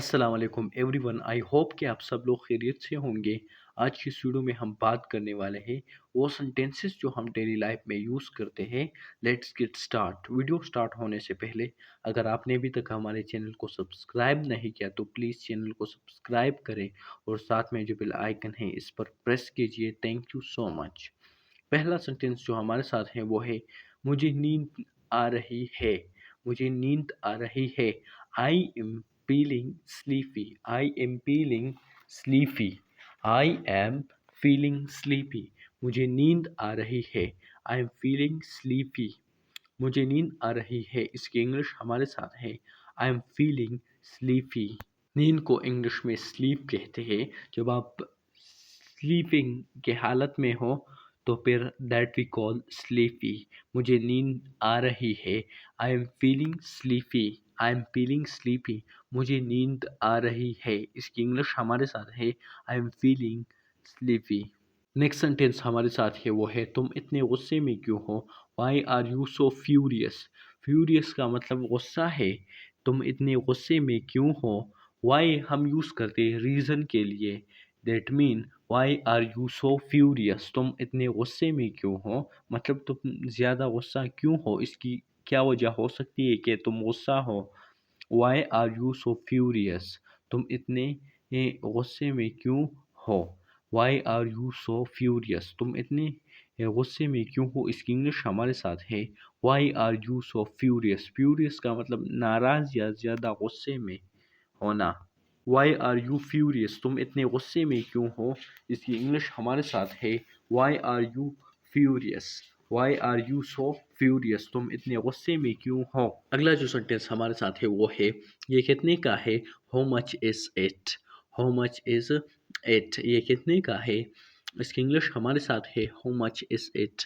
अस्सलाम वालेकुम everyone. I hope कि आप सब लोग खैरियत से होंगे। आज की इस वीडियो में हम बात करने वाले हैं वो सेंटेंसेस जो हम डेली लाइफ में यूज़ करते हैं। Let's get start. Video start होने से पहले अगर आपने अभी तक हमारे चैनल को सब्सक्राइब नहीं किया तो प्लीज़ चैनल को सब्सक्राइब करें और साथ में जो बेल आइकन है इस पर प्रेस कीजिए। Thank you so much. पहला सेंटेंस जो हमारे साथ है वो है मुझे नींद आ रही है। मुझे नींद आ रही है। I am feeling sleepy. I am feeling sleepy. I am feeling sleepy. मुझे नींद आ रही है। I am feeling sleepy. मुझे नींद आ रही है। इसकी इंग्लिश हमारे साथ है आई एम फीलिंग स्लीपी। नींद को इंग्लिश में स्लीप कहते हैं। जब आप स्लीपिंग के हालत में हो तो फिर दैट वी कॉल स्लीपी। मुझे नींद आ रही है। I am feeling sleepy. I am feeling sleepy. मुझे नींद आ रही है। इसकी इंग्लिश हमारे साथ है I am feeling sleepy. Next sentence हमारे साथ है वो है तुम इतने गुस्से में क्यों हो। Why are you so furious. Furious का मतलब गुस्सा है। तुम इतने गुस्से में क्यों हो। वाई हम यूज़ करते हैं रीज़न के लिए। That mean why are you so furious. तुम इतने गुस्से में क्यों हो मतलब तुम ज़्यादा गुस्सा क्यों हो। इसकी क्या वजह हो सकती है कि तुम गुस्सा हो। Why are you so furious. तुम इतने गुस्से में क्यों हो। Why are you so furious. तुम इतने गुस्से में क्यों हो। इसकी इंग्लिश हमारे साथ है why are you so furious. Furious का मतलब नाराज़ या ज़्यादा गुस्से में होना। Why are you furious. तुम इतने गुस्से में क्यों हो। इसकी इंग्लिश हमारे साथ है why are you furious. Why are you so furious. तुम इतने गुस्से में क्यों हो। अगला जो सेंटेंस हमारे साथ है वो है ये कितने का है। How much is it. How much is it. ये कितने का है। इसकी इंग्लिश हमारे साथ है हाउ मच इज़ इट।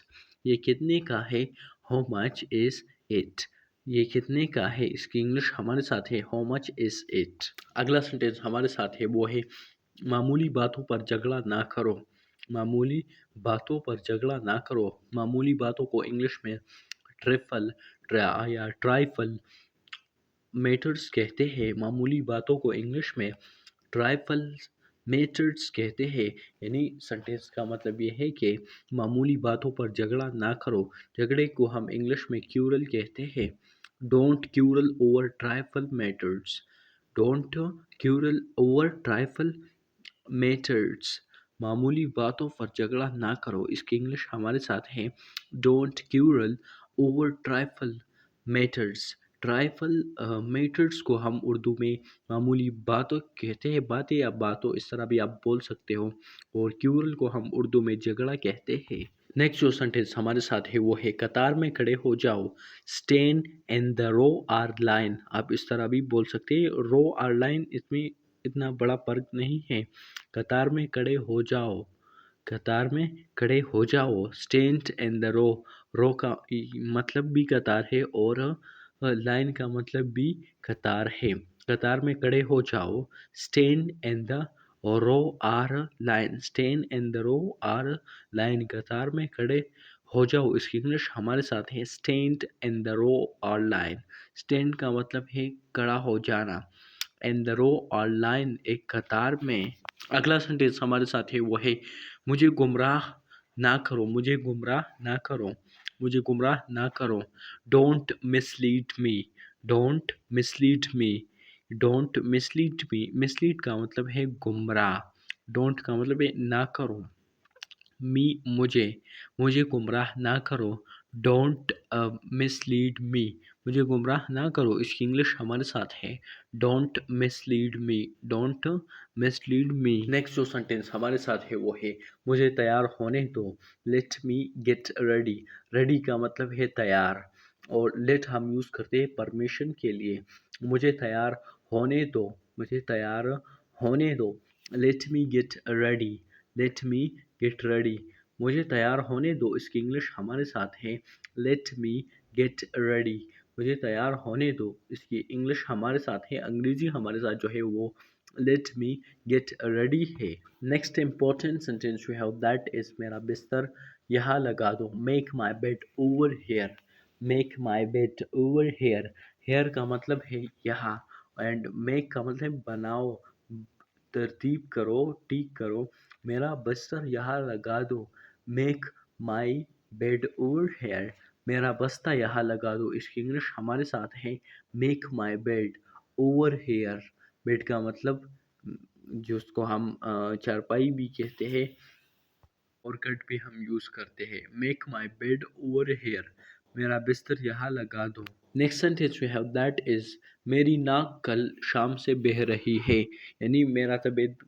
ये कितने का है। How much is it. ये कितने का है। इसकी इंग्लिश हमारे साथ है हाउ मच इज़ इट। अगला सेंटेंस हमारे साथ है वो है मामूली बातों पर झगड़ा ना करो। मामूली बातों पर झगड़ा ना करो। मामूली बातों को इंग्लिश में ट्रिफल या ट्राइफल मैटर्स कहते हैं। मामूली बातों को इंग्लिश में ट्राइफल मैटर्स कहते हैं। यानी सेंटेंस का मतलब ये है कि मामूली बातों पर झगड़ा ना करो। झगड़े को हम इंग्लिश में क्यूरल कहते हैं। Don't crucial over trifle matters. Don't crucial over trifle matters. मामूली बातों पर झगड़ा ना करो। इसकी इंग्लिश हमारे साथ है don't crucial over trifle matters. Trifle matters को हम उर्दू में मामूली बातों कहते हैं। बातें या बातों इस तरह भी आप बोल सकते हो। और क्यूरल को हम उर्दू में झगड़ा कहते हैं। नेक्स्ट जो सेंटेंस हमारे साथ है वो है कतार में खड़े हो जाओ। Stand in the row or line. आप इस तरह भी बोल सकते हैं। रो आर लाइन इसमें इतना बड़ा फर्क नहीं है। कतार में खड़े हो जाओ। कतार में खड़े हो जाओ। स्टैंड इन द रो। रो का मतलब भी कतार है और लाइन का मतलब भी कतार है। कतार में खड़े हो जाओ। Stand in the row or line. Stand in the row or line. कतार में खड़े हो जाओ। इसकी इंग्लिश हमारे साथ है stand in the row or line. Stand का मतलब है खड़ा हो जाना। इन द रो और लाइन एक कतार में। अगला सेंटेंस हमारे साथ है वो है मुझे गुमराह ना करो। मुझे गुमराह ना करो। मुझे गुमराह ना करो। Don't mislead me. Don't mislead me. Don't mislead me. Mislead का मतलब है गुमराह। डोंट का मतलब है ना करो। मी मुझे। मुझे गुमराह ना करो। डोंट मिसलीड मी। मुझे गुमराह ना करो। इसकी इंग्लिश हमारे साथ है don't mislead me. Don't mislead me. Next जो सेंटेंस हमारे साथ है वो है मुझे तैयार होने दो। Late me get ready. Ready का मतलब है तैयार और लेट हम यूज़ करते हैं परमिशन के लिए। मुझे तैयार होने दो। मुझे तैयार होने दो। Late me get ready. Late me get ready. मुझे तैयार होने दो। इसकी इंग्लिश हमारे साथ है लेट मी गेट रेडी। मुझे तैयार होने दो। इसकी इंग्लिश हमारे साथ है। अंग्रेजी हमारे साथ जो है वो लेट मी गेट रेडी है। नेक्स्ट इंपॉर्टेंट सेंटेंस जो है दैट इज मेरा बिस्तर यहाँ लगा दो। Make my bed over here. Make my bed over here. Here का मतलब है यहाँ एंड मेक का मतलब बनाओ, तरतीब करो, ठीक करो। मेरा बस्तर यहाँ लगा दो, make my bed over here. मेरा बस्ता यहाँ लगा दो, इसकी इंग्लिश हमारे साथ है make my bed over hair. Bed का मतलब जिसको हम चारपाई भी कहते हैं और कट भी हम यूज़ करते हैं। Make my bed over here, मेरा बिस्तर यहाँ लगा दो। Next sentence we have that is मेरी नाक कल शाम से बह रही है, यानी मेरा तबीयत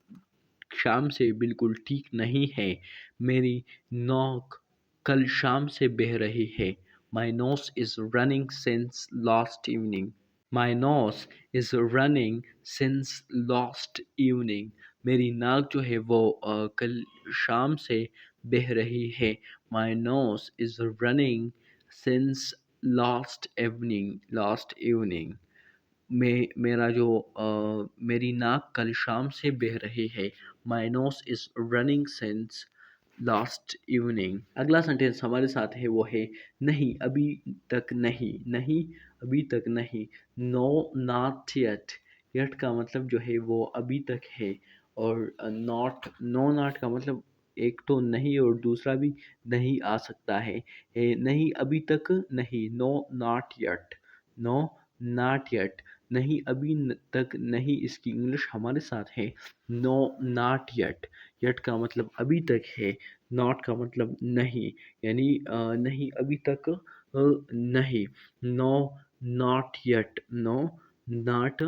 शाम से बिल्कुल ठीक नहीं है। मेरी नाक कल शाम से बह रही है। My nose is running since last evening. My nose is running since last evening. मेरी नाक जो है वो कल शाम से बह रही है। My nose is running since last evening. Last evening. मेरा जो मेरी नाक कल शाम से बह रही है। My nose is running since last evening. अगला सेंटेंस हमारे साथ है वो है नहीं अभी तक नहीं। नहीं अभी तक नहीं। No not yet. येट का मतलब जो है वो अभी तक है और नॉट नो नॉट का मतलब एक तो नहीं और दूसरा भी नहीं आ सकता है। नहीं अभी तक नहीं। No not yet. No not yet. नहीं अभी तक नहीं, इसकी इंग्लिश हमारे साथ है नो नॉट येट। येट का मतलब अभी तक है, नॉट का मतलब नहीं, यानी नहीं अभी तक नहीं। No not yet. No not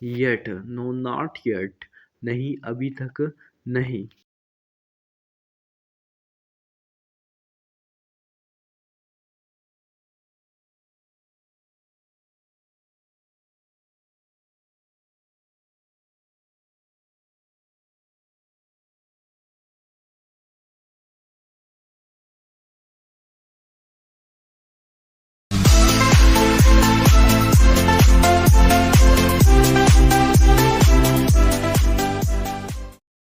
yet. No not yet. नहीं अभी तक नहीं।